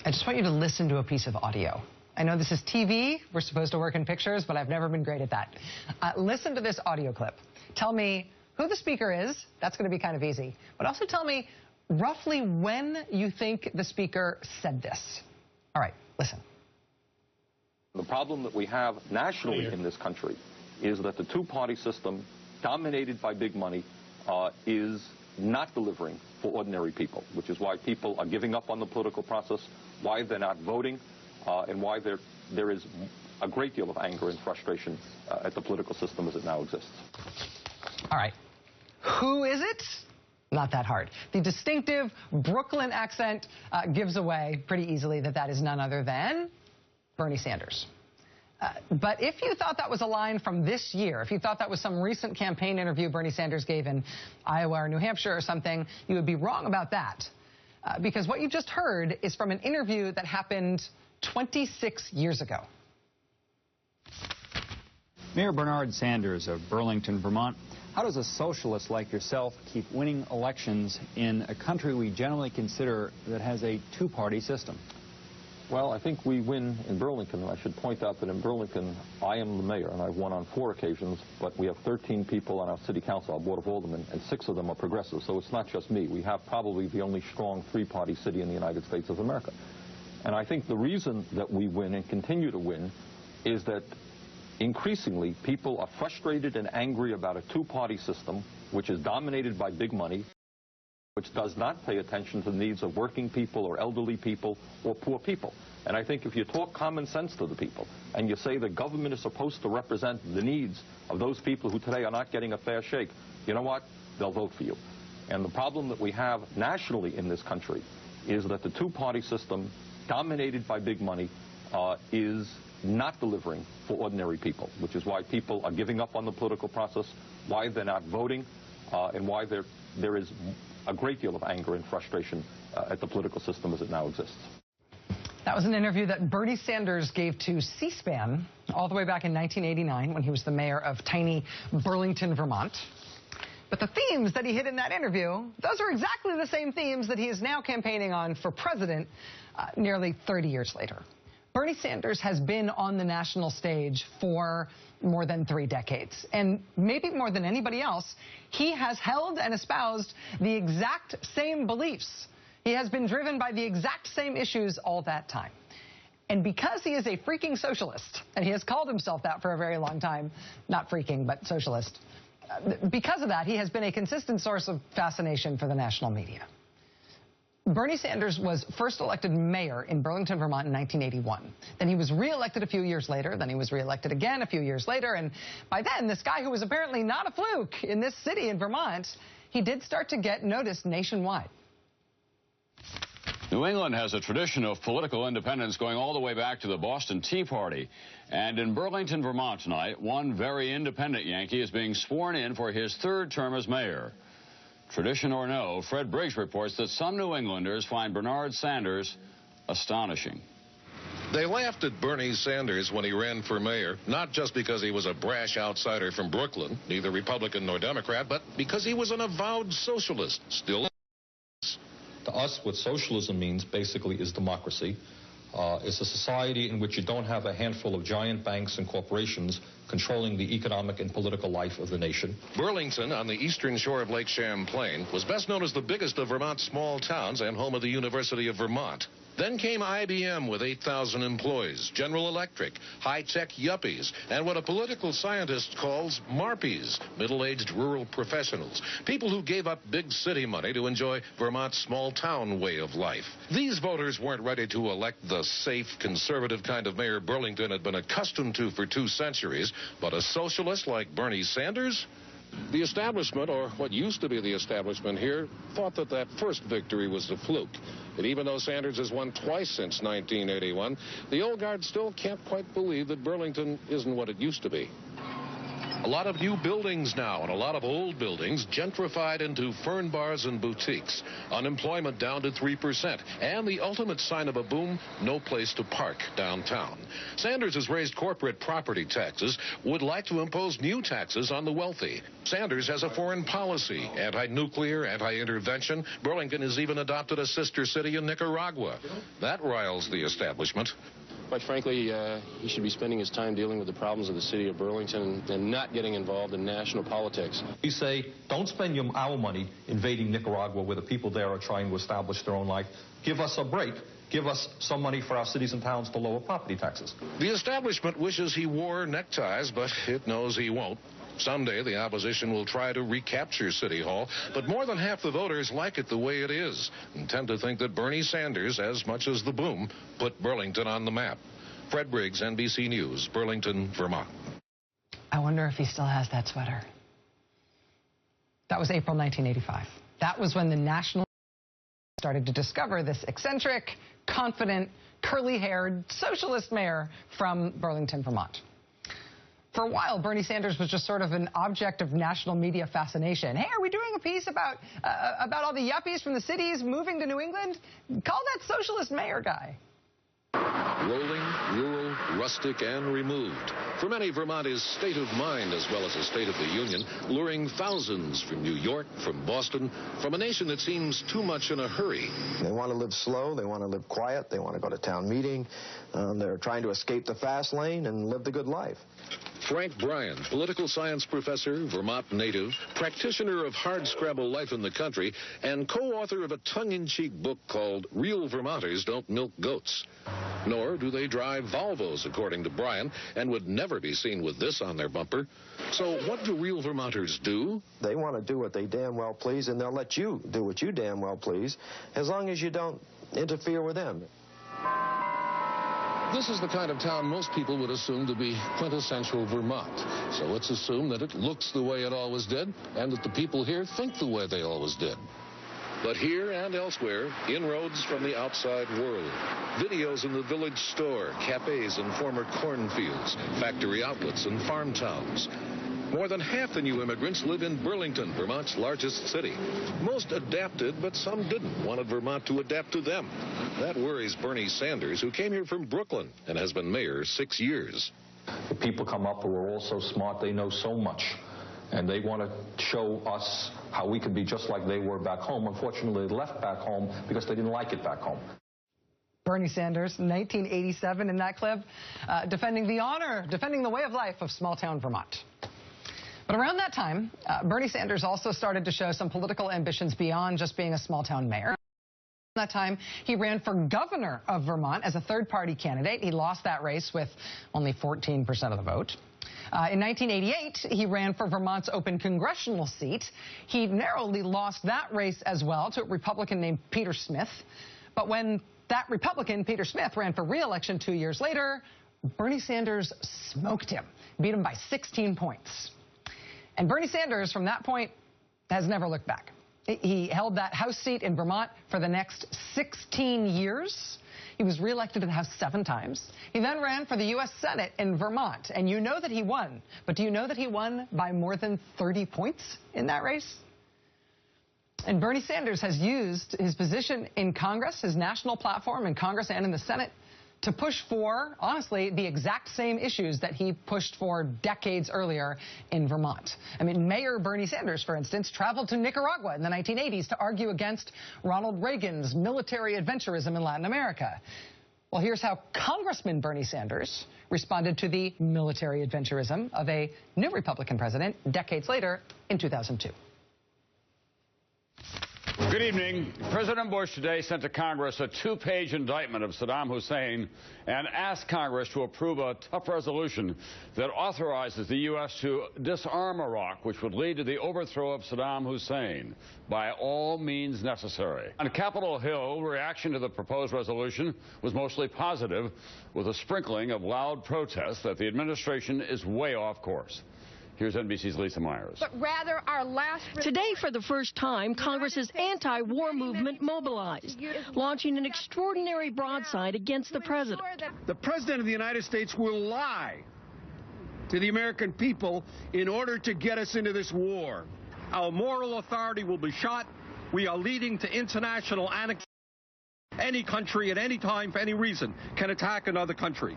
I just want you to listen to a piece of audio. I know this is TV. We're supposed to work in pictures, but I've never been great at that. Listen to this audio clip. Tell me who the speaker is. That's going to be kind of easy. But also tell me roughly when you think the speaker said this. All right, listen. The problem that we have nationally in this country is that the two-party system, dominated by big money, is not delivering for ordinary people, which is why people are giving up on the political process, why they're not voting, and why there is a great deal of anger and frustration at the political system as it now exists. All right. Who is it? Not that hard. The distinctive Brooklyn accent gives away pretty easily that that is none other than Bernie Sanders. But if you thought that was a line from this year, if you thought that was some recent campaign interview Bernie Sanders gave in Iowa or New Hampshire or something, you would be wrong about that. Because what you just heard is from an interview that happened 26 years ago. Mayor Bernard Sanders of Burlington, Vermont. How does a socialist like yourself keep winning elections in a country we generally consider that has a two-party system? Well, I think we win in Burlington. I should point out that in Burlington, I am the mayor, and I've won on 4 occasions, but we have 13 people on our city council, our board of aldermen, and 6 of them are progressive, so it's not just me. We have probably the only strong 3-party city in the United States of America. And I think the reason that we win and continue to win is that increasingly people are frustrated and angry about a 2-party system, which is dominated by big money, which does not pay attention to the needs of working people or elderly people or poor people. And I think if you talk common sense to the people and you say the government is supposed to represent the needs of those people who today are not getting a fair shake, you know what? They'll vote for you. And the problem that we have nationally in this country is that the 2-party system, dominated by big money, is not delivering for ordinary people, which is why people are giving up on the political process, why they're not voting, and why there is a great deal of anger and frustration at the political system as it now exists. That was an interview that Bernie Sanders gave to C-SPAN all the way back in 1989 when he was the mayor of tiny Burlington, Vermont. But the themes that he hit in that interview, those are exactly the same themes that he is now campaigning on for president nearly 30 years later. Bernie Sanders has been on the national stage for more than 3 decades. And maybe more than anybody else, he has held and espoused the exact same beliefs. He has been driven by the exact same issues all that time. And because he is a freaking socialist, and he has called himself that for a very long time, not freaking, but socialist, because of that, he has been a consistent source of fascination for the national media. Bernie Sanders was first elected mayor in Burlington, Vermont in 1981. Then he was reelected a few years later. Then he was reelected again a few years later. And by then, this guy who was apparently not a fluke in this city in Vermont, he did start to get noticed nationwide. New England has a tradition of political independence going all the way back to the Boston Tea Party. And in Burlington, Vermont tonight, one very independent Yankee is being sworn in for his 3rd term as mayor. Tradition or no, Fred Briggs reports that some New Englanders find Bernard Sanders astonishing. They laughed at Bernie Sanders when he ran for mayor, not just because he was a brash outsider from Brooklyn, neither Republican nor Democrat, but because he was an avowed socialist, still. To us, what socialism means basically is democracy. It's a society in which you don't have a handful of giant banks and corporations controlling the economic and political life of the nation. Burlington, on the eastern shore of Lake Champlain, was best known as the biggest of Vermont's small towns and home of the University of Vermont. Then came IBM with 8,000 employees, General Electric, high-tech yuppies, and what a political scientist calls MARPies, middle-aged rural professionals, people who gave up big city money to enjoy Vermont's small-town way of life. These voters weren't ready to elect the safe, conservative kind of mayor Burlington had been accustomed to for 2 centuries, but a socialist like Bernie Sanders? The establishment, or what used to be the establishment here, thought that that first victory was a fluke. And even though Sanders has won twice since 1981, the old guard still can't quite believe that Burlington isn't what it used to be. A lot of new buildings now and a lot of old buildings gentrified into fern bars and boutiques. Unemployment down to 3%. And the ultimate sign of a boom, no place to park downtown. Sanders has raised corporate property taxes, would like to impose new taxes on the wealthy. Sanders has a foreign policy, anti-nuclear, anti-intervention. Burlington has even adopted a sister city in Nicaragua. That riles the establishment. Quite frankly, he should be spending his time dealing with the problems of the city of Burlington and not getting involved in national politics. We say, don't spend our money invading Nicaragua where the people there are trying to establish their own life. Give us a break. Give us some money for our cities and towns to lower property taxes. The establishment wishes he wore neckties, but it knows he won't. Someday, the opposition will try to recapture City Hall, but more than half the voters like it the way it is and tend to think that Bernie Sanders, as much as the boom, put Burlington on the map. Fred Briggs, NBC News, Burlington, Vermont. I wonder if he still has that sweater. That was April 1985. That was when the national started to discover this eccentric, confident, curly-haired socialist mayor from Burlington, Vermont. For a while, Bernie Sanders was just sort of an object of national media fascination. Hey, are we doing a piece about all the yuppies from the cities moving to New England? Call that socialist mayor guy. Rolling, rural, rustic, and removed. For many, Vermont is state of mind as well as a state of the union, luring thousands from New York, from Boston, from a nation that seems too much in a hurry. They want to live slow, they want to live quiet, they want to go to town meeting. They're trying to escape the fast lane and live the good life. Frank Bryan, political science professor, Vermont native, practitioner of hardscrabble life in the country, and co-author of a tongue-in-cheek book called Real Vermonters Don't Milk Goats. Nor do they drive Volvos, according to Bryan, and would never be seen with this on their bumper. So what do real Vermonters do? They want to do what they damn well please, and they'll let you do what you damn well please, as long as you don't interfere with them. This is the kind of town most people would assume to be quintessential Vermont. So let's assume that it looks the way it always did, and that the people here think the way they always did. But here and elsewhere, inroads from the outside world. Videos in the village store, cafes in former cornfields, factory outlets and farm towns. More than half the new immigrants live in Burlington, Vermont's largest city. Most adapted, but some didn't, wanted Vermont to adapt to them. That worries Bernie Sanders, who came here from Brooklyn and has been mayor 6 years. The people come up who are all so smart, they know so much. And they want to show us how we can be just like they were back home. Unfortunately, they left back home because they didn't like it back home. Bernie Sanders, 1987 in that clip, defending the way of life of small-town Vermont. But around that time, Bernie Sanders also started to show some political ambitions beyond just being a small-town mayor. At that time, he ran for governor of Vermont as a third-party candidate. He lost that race with only 14% of the vote. In 1988, he ran for Vermont's open congressional seat. He narrowly lost that race as well to a Republican named Peter Smith. But when that Republican, Peter Smith, ran for re-election 2 years later, Bernie Sanders smoked him, beat him by 16 points. And Bernie Sanders, from that point, has never looked back. He held that House seat in Vermont for the next 16 years. He was reelected to the House 7 times. He then ran for the U.S. Senate in Vermont. And you know that he won. But do you know that he won by more than 30 points in that race? And Bernie Sanders has used his position in Congress, his national platform in Congress and in the Senate, to push for, honestly, the exact same issues that he pushed for decades earlier in Vermont. I mean, Mayor Bernie Sanders, for instance, traveled to Nicaragua in the 1980s to argue against Ronald Reagan's military adventurism in Latin America. Well, here's how Congressman Bernie Sanders responded to the military adventurism of a new Republican president decades later in 2002. Good evening. President Bush today sent to Congress a 2-page indictment of Saddam Hussein and asked Congress to approve a tough resolution that authorizes the U.S. to disarm Iraq, which would lead to the overthrow of Saddam Hussein by all means necessary. On Capitol Hill, reaction to the proposed resolution was mostly positive, with a sprinkling of loud protests that the administration is way off course. Here's NBC's Lisa Myers. But rather our last Today, for the first time, Congress's anti-war movement mobilized, launching an extraordinary broadside against the president. The president of the United States will lie to the American people in order to get us into this war. Our moral authority will be shot. We are leading to international annexation. Any country at any time, for any reason, can attack another country.